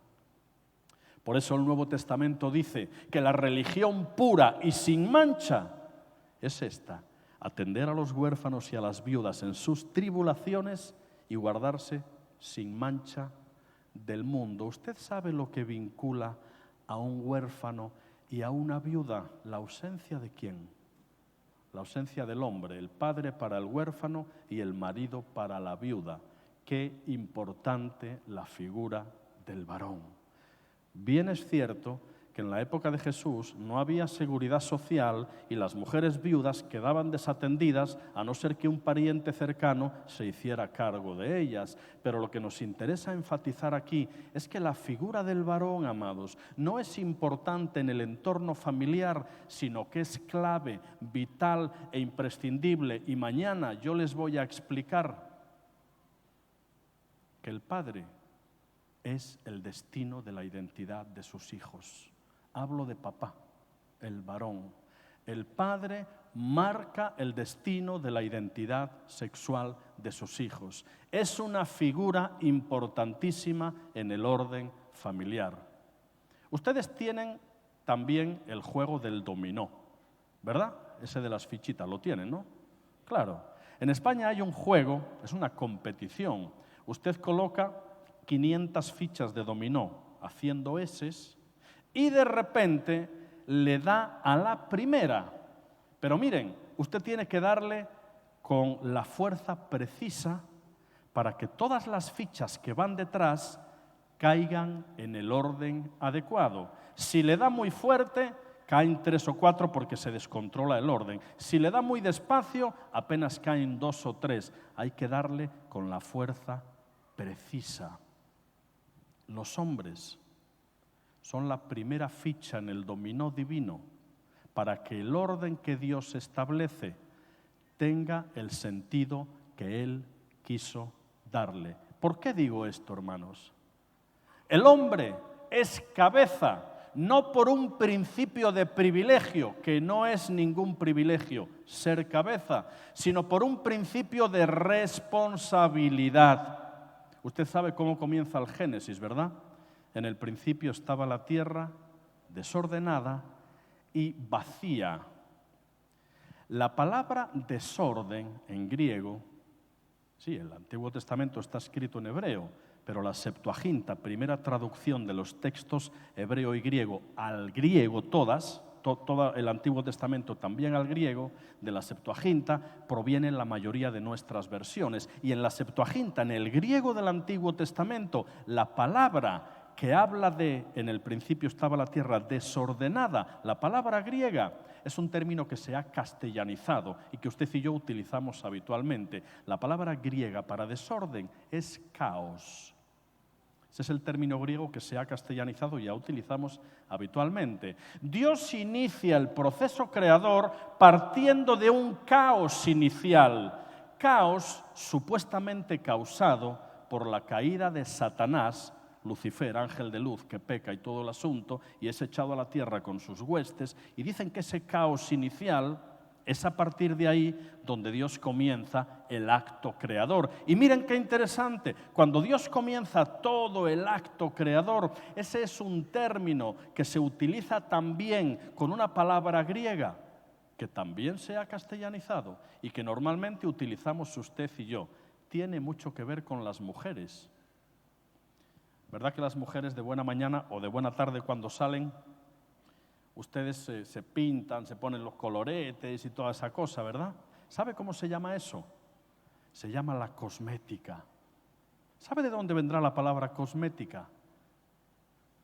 Por eso el Nuevo Testamento dice que la religión pura y sin mancha es esta: atender a los huérfanos y a las viudas en sus tribulaciones y guardarse sin mancha del mundo. ¿Usted sabe lo que vincula a un huérfano y a una viuda? ¿La ausencia de quién? La ausencia del hombre, el padre para el huérfano y el marido para la viuda. Qué importante la figura del varón. Bien es cierto que en la época de Jesús no había seguridad social y las mujeres viudas quedaban desatendidas a no ser que un pariente cercano se hiciera cargo de ellas. Pero lo que nos interesa enfatizar aquí es que la figura del varón, amados, no es importante en el entorno familiar, sino que es clave, vital e imprescindible. Y mañana yo les voy a explicar que el padre es el destino de la identidad de sus hijos. Hablo de papá, el varón. El padre marca el destino de la identidad sexual de sus hijos. Es una figura importantísima en el orden familiar. Ustedes tienen también el juego del dominó, ¿verdad? Ese de las fichitas, lo tienen, ¿no? Claro. En España hay un juego, es una competición. Usted coloca 500 fichas de dominó haciendo eses y de repente le da a la primera. Pero miren, usted tiene que darle con la fuerza precisa para que todas las fichas que van detrás caigan en el orden adecuado. Si le da muy fuerte, caen 3 o 4 porque se descontrola el orden. Si le da muy despacio, apenas caen 2 o 3. Hay que darle con la fuerza precisa. Los hombres son la primera ficha en el dominó divino para que el orden que Dios establece tenga el sentido que Él quiso darle. ¿Por qué digo esto, hermanos? El hombre es cabeza, no por un principio de privilegio, que no es ningún privilegio ser cabeza, sino por un principio de responsabilidad. Usted sabe cómo comienza el Génesis, ¿verdad? En el principio estaba la tierra desordenada y vacía. La palabra desorden en griego, sí, el Antiguo Testamento está escrito en hebreo, pero la Septuaginta, primera traducción de los textos hebreo y griego al griego, todo el Antiguo Testamento también al griego, de la Septuaginta proviene la mayoría de nuestras versiones. Y en la Septuaginta, en el griego del Antiguo Testamento, la palabra que habla de, en el principio estaba la tierra desordenada, la palabra griega es un término que se ha castellanizado y que usted y yo utilizamos habitualmente. La palabra griega para desorden es caos. Ese es el término griego que se ha castellanizado y ya utilizamos habitualmente. Dios inicia el proceso creador partiendo de un caos inicial. Caos supuestamente causado por la caída de Satanás, Lucifer, ángel de luz, que peca y todo el asunto, y es echado a la tierra con sus huestes. Y dicen que ese caos inicial es a partir de ahí donde Dios comienza el acto creador. Y miren qué interesante, cuando Dios comienza todo el acto creador, ese es un término que se utiliza también con una palabra griega, que también se ha castellanizado y que normalmente utilizamos usted y yo. Tiene mucho que ver con las mujeres. ¿Verdad que las mujeres de buena mañana o de buena tarde cuando salen, ustedes se pintan, se ponen los coloretes y toda esa cosa, ¿verdad? ¿Sabe cómo se llama eso? Se llama la cosmética. ¿Sabe de dónde vendrá la palabra cosmética?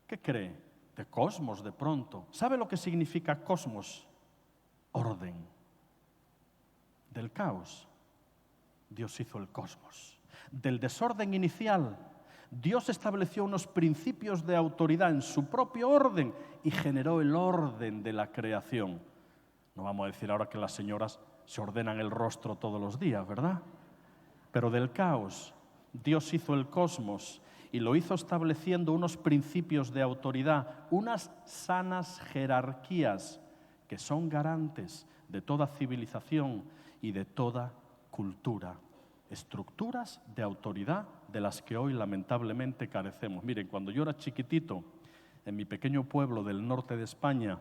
¿Qué cree? De cosmos, de pronto. ¿Sabe lo que significa cosmos? Orden. Del caos, Dios hizo el cosmos. Del desorden inicial, Dios estableció unos principios de autoridad en su propio orden y generó el orden de la creación. No vamos a decir ahora que las señoras se ordenan el rostro todos los días, ¿verdad? Pero del caos, Dios hizo el cosmos y lo hizo estableciendo unos principios de autoridad, unas sanas jerarquías que son garantes de toda civilización y de toda cultura. Estructuras de autoridad de las que hoy lamentablemente carecemos. Miren, cuando yo era chiquitito, en mi pequeño pueblo del norte de España,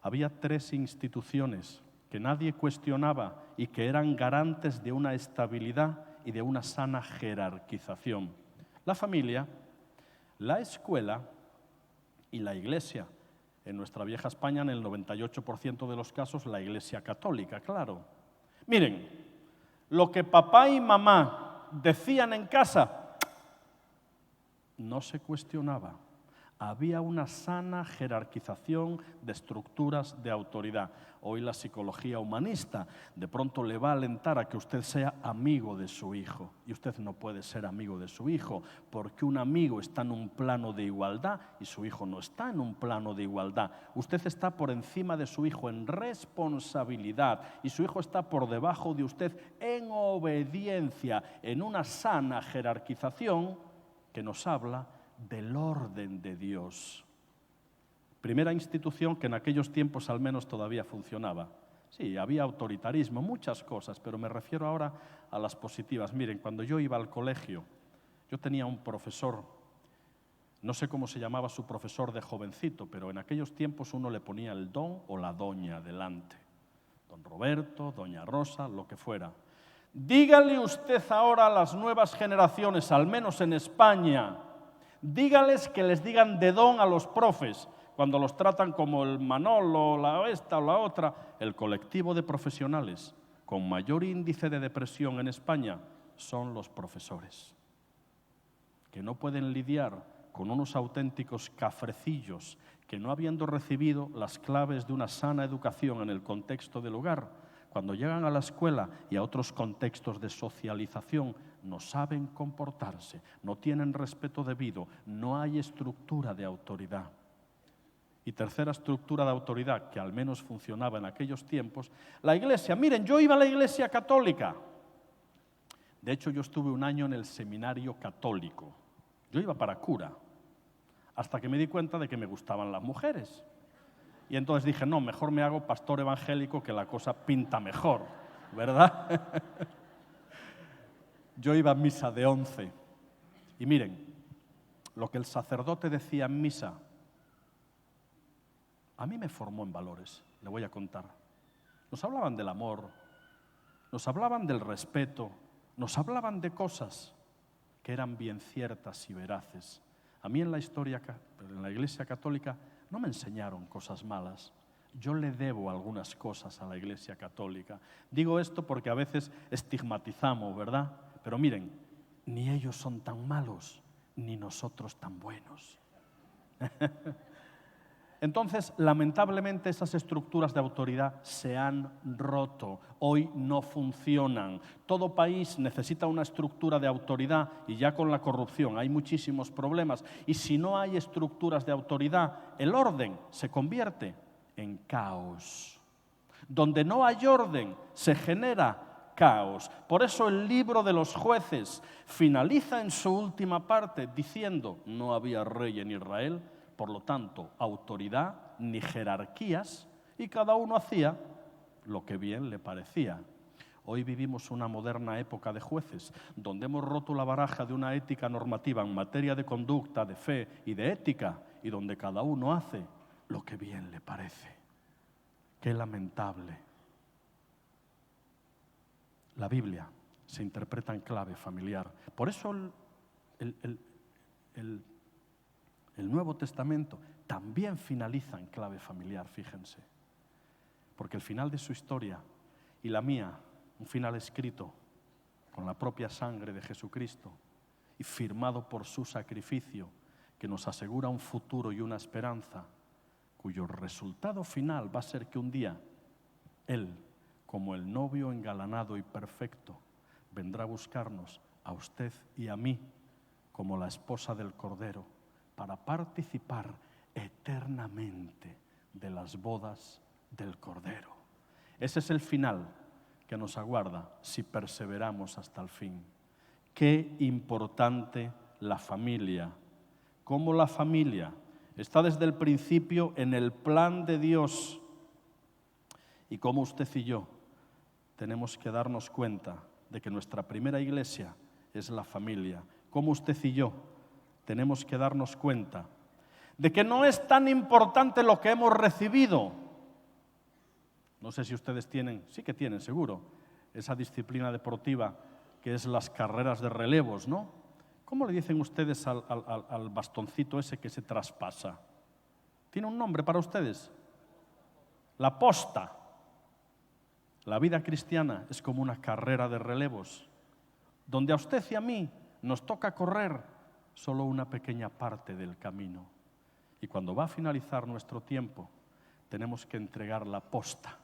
había 3 instituciones que nadie cuestionaba y que eran garantes de una estabilidad y de una sana jerarquización. La familia, la escuela y la iglesia. En nuestra vieja España, en el 98% de los casos, la iglesia católica, claro. Miren, lo que papá y mamá decían en casa no se cuestionaba. Había una sana jerarquización de estructuras de autoridad. Hoy la psicología humanista de pronto le va a alentar a que usted sea amigo de su hijo. Y usted no puede ser amigo de su hijo porque un amigo está en un plano de igualdad y su hijo no está en un plano de igualdad. Usted está por encima de su hijo en responsabilidad y su hijo está por debajo de usted en obediencia, en una sana jerarquización que nos habla del orden de Dios. Primera institución que en aquellos tiempos al menos todavía funcionaba. Sí, había autoritarismo, muchas cosas, pero me refiero ahora a las positivas. Miren, cuando yo iba al colegio, yo tenía un profesor, no sé cómo se llamaba su profesor de jovencito, pero en aquellos tiempos uno le ponía el don o la doña delante. Don Roberto, doña Rosa, lo que fuera. Dígale usted ahora a las nuevas generaciones, al menos en España, dígales que les digan de don a los profes cuando los tratan como el Manolo, la esta o la otra. El colectivo de profesionales con mayor índice de depresión en España son los profesores, que no pueden lidiar con unos auténticos cafrecillos que, no habiendo recibido las claves de una sana educación en el contexto del hogar, cuando llegan a la escuela y a otros contextos de socialización, no saben comportarse, no tienen respeto debido, no hay estructura de autoridad. Y tercera estructura de autoridad, que al menos funcionaba en aquellos tiempos, la iglesia. Miren, yo iba a la iglesia católica. De hecho, yo estuve un año en el seminario católico. Yo iba para cura, hasta que me di cuenta de que me gustaban las mujeres. Y entonces dije, no, mejor me hago pastor evangélico, que la cosa pinta mejor, ¿verdad? Yo iba a misa de 11. Y miren, lo que el sacerdote decía en misa, a mí me formó en valores, le voy a contar. Nos hablaban del amor, nos hablaban del respeto, nos hablaban de cosas que eran bien ciertas y veraces. A mí en la Iglesia Católica no me enseñaron cosas malas. Yo le debo algunas cosas a la Iglesia Católica. Digo esto porque a veces estigmatizamos, ¿verdad? Pero miren, ni ellos son tan malos, ni nosotros tan buenos. Entonces, lamentablemente, esas estructuras de autoridad se han roto. Hoy no funcionan. Todo país necesita una estructura de autoridad y ya con la corrupción hay muchísimos problemas. Y si no hay estructuras de autoridad, el orden se convierte en caos. Donde no hay orden, se genera caos. Por eso el libro de los Jueces finaliza en su última parte diciendo: no había rey en Israel, por lo tanto, autoridad ni jerarquías, y cada uno hacía lo que bien le parecía. Hoy vivimos una moderna época de jueces, donde hemos roto la baraja de una ética normativa en materia de conducta, de fe y de ética, y donde cada uno hace lo que bien le parece. Qué lamentable. La Biblia se interpreta en clave familiar. Por eso el Nuevo Testamento también finaliza en clave familiar, fíjense. Porque el final de su historia y la mía, un final escrito con la propia sangre de Jesucristo y firmado por su sacrificio, que nos asegura un futuro y una esperanza, cuyo resultado final va a ser que un día Él, como el novio engalanado y perfecto, vendrá a buscarnos a usted y a mí como la esposa del Cordero, para participar eternamente de las bodas del Cordero. Ese es el final que nos aguarda si perseveramos hasta el fin. Qué importante la familia. Cómo la familia está desde el principio en el plan de Dios. Y cómo usted y yo tenemos que darnos cuenta de que nuestra primera iglesia es la familia. Cómo usted y yo tenemos que darnos cuenta de que no es tan importante lo que hemos recibido. No sé si ustedes tienen, sí que tienen seguro, esa disciplina deportiva que es las carreras de relevos, ¿no? ¿Cómo le dicen ustedes al bastoncito ese que se traspasa? ¿Tiene un nombre para ustedes? La posta. La vida cristiana es como una carrera de relevos, donde a usted y a mí nos toca correr solo una pequeña parte del camino. Y cuando va a finalizar nuestro tiempo, tenemos que entregar la posta,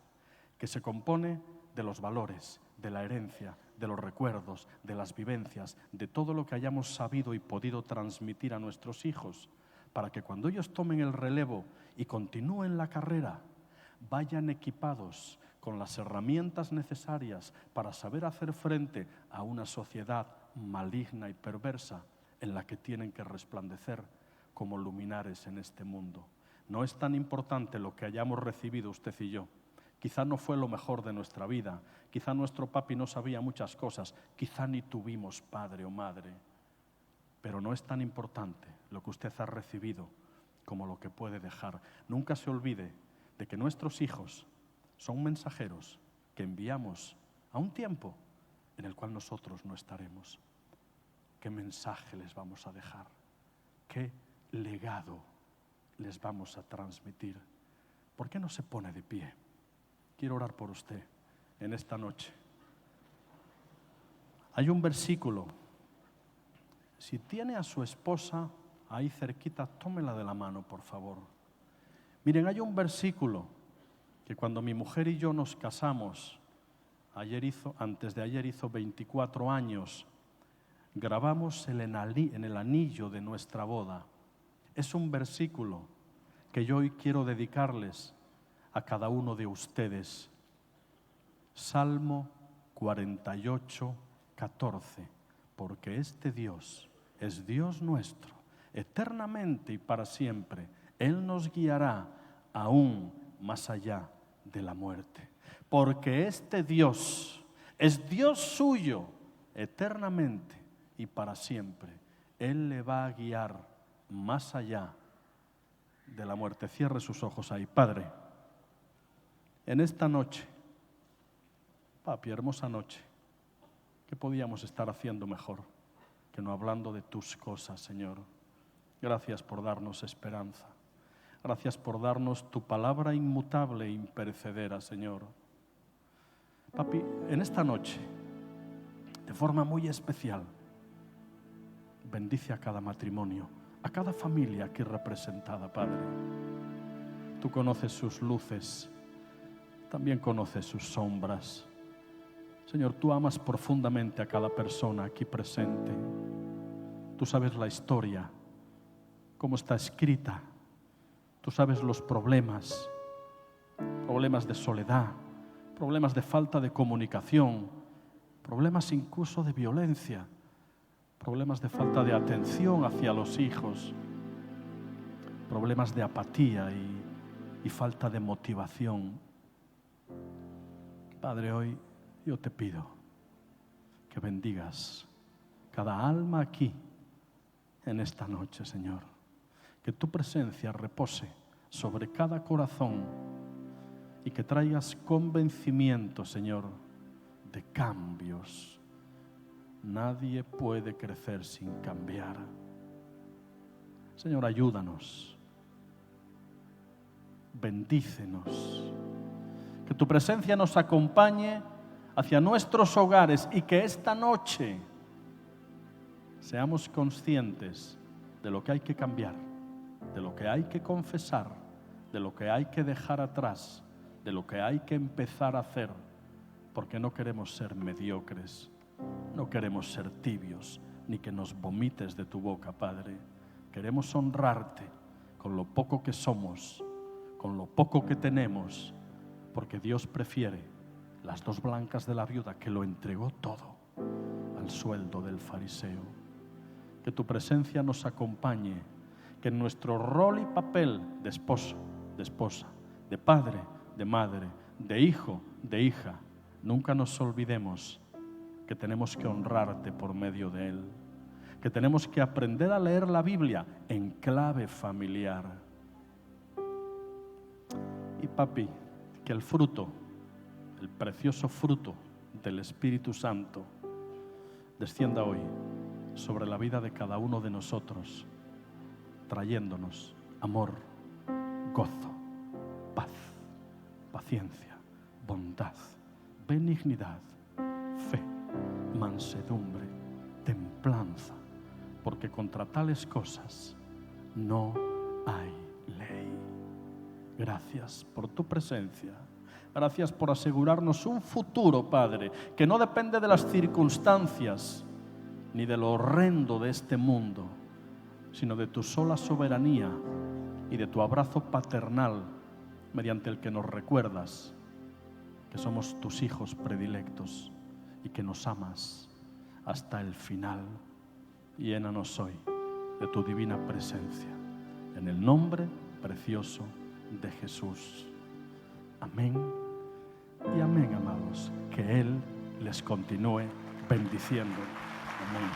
que se compone de los valores, de la herencia, de los recuerdos, de las vivencias, de todo lo que hayamos sabido y podido transmitir a nuestros hijos, para que cuando ellos tomen el relevo y continúen la carrera, vayan equipados con las herramientas necesarias para saber hacer frente a una sociedad maligna y perversa en la que tienen que resplandecer como luminares en este mundo. No es tan importante lo que hayamos recibido usted y yo. Quizá no fue lo mejor de nuestra vida, quizá nuestro papi no sabía muchas cosas, quizá ni tuvimos padre o madre, pero no es tan importante lo que usted ha recibido como lo que puede dejar. Nunca se olvide de que nuestros hijos son mensajeros que enviamos a un tiempo en el cual nosotros no estaremos. ¿Qué mensaje les vamos a dejar? ¿Qué legado les vamos a transmitir? ¿Por qué no se pone de pie? Quiero orar por usted en esta noche. Hay un versículo. Si tiene a su esposa ahí cerquita, tómela de la mano, por favor. Miren, hay un versículo que cuando mi mujer y yo nos casamos, antes de ayer hizo 24 años, grabamos en el anillo de nuestra boda. Es un versículo que yo hoy quiero dedicarles a cada uno de ustedes. Salmo 48, 14. Porque este Dios es Dios nuestro, eternamente y para siempre. Él nos guiará aún más allá de la muerte. Porque este Dios es Dios suyo, eternamente y para siempre. Él le va a guiar más allá de la muerte. Cierre sus ojos ahí. Padre, en esta noche, papi, hermosa noche, ¿qué podíamos estar haciendo mejor que no hablando de tus cosas, Señor? Gracias por darnos esperanza. Gracias por darnos tu palabra inmutable e imperecedera, Señor. Papi, en esta noche, de forma muy especial, bendice a cada matrimonio, a cada familia aquí representada, Padre. Tú conoces sus luces, también conoces sus sombras. Señor, tú amas profundamente a cada persona aquí presente. Tú sabes la historia, cómo está escrita. Tú sabes los problemas de soledad, problemas de falta de comunicación, problemas incluso de violencia, problemas de falta de atención hacia los hijos, problemas de apatía y falta de motivación. Padre, hoy yo te pido que bendigas cada alma aquí en esta noche, Señor. Que tu presencia repose sobre cada corazón y que traigas convencimiento, Señor, de cambios. Nadie puede crecer sin cambiar. Señor, ayúdanos. Bendícenos. Que tu presencia nos acompañe hacia nuestros hogares y que esta noche seamos conscientes de lo que hay que cambiar, de lo que hay que confesar, de lo que hay que dejar atrás, de lo que hay que empezar a hacer, porque no queremos ser mediocres, no queremos ser tibios, ni que nos vomites de tu boca, Padre. Queremos honrarte con lo poco que somos, con lo poco que tenemos, porque Dios prefiere las dos blancas de la viuda que lo entregó todo al sueldo del fariseo. Que tu presencia nos acompañe, que en nuestro rol y papel de esposo, de esposa, de padre, de madre, de hijo, de hija, nunca nos olvidemos que tenemos que honrarte por medio de él, que tenemos que aprender a leer la Biblia en clave familiar. Y papi, que el fruto, el precioso fruto del Espíritu Santo descienda hoy sobre la vida de cada uno de nosotros, trayéndonos amor, gozo, paz, paciencia, bondad, benignidad, fe, mansedumbre, templanza, porque contra tales cosas no hay Gracias por tu presencia. Gracias por asegurarnos un futuro, Padre, que no depende de las circunstancias ni de lo horrendo de este mundo, sino de tu sola soberanía y de tu abrazo paternal, mediante el que nos recuerdas que somos tus hijos predilectos y que nos amas hasta el final. Llénanos hoy de tu divina presencia, en el nombre precioso de Jesús. Amén y amén, amados. Que Él les continúe bendiciendo. Amén.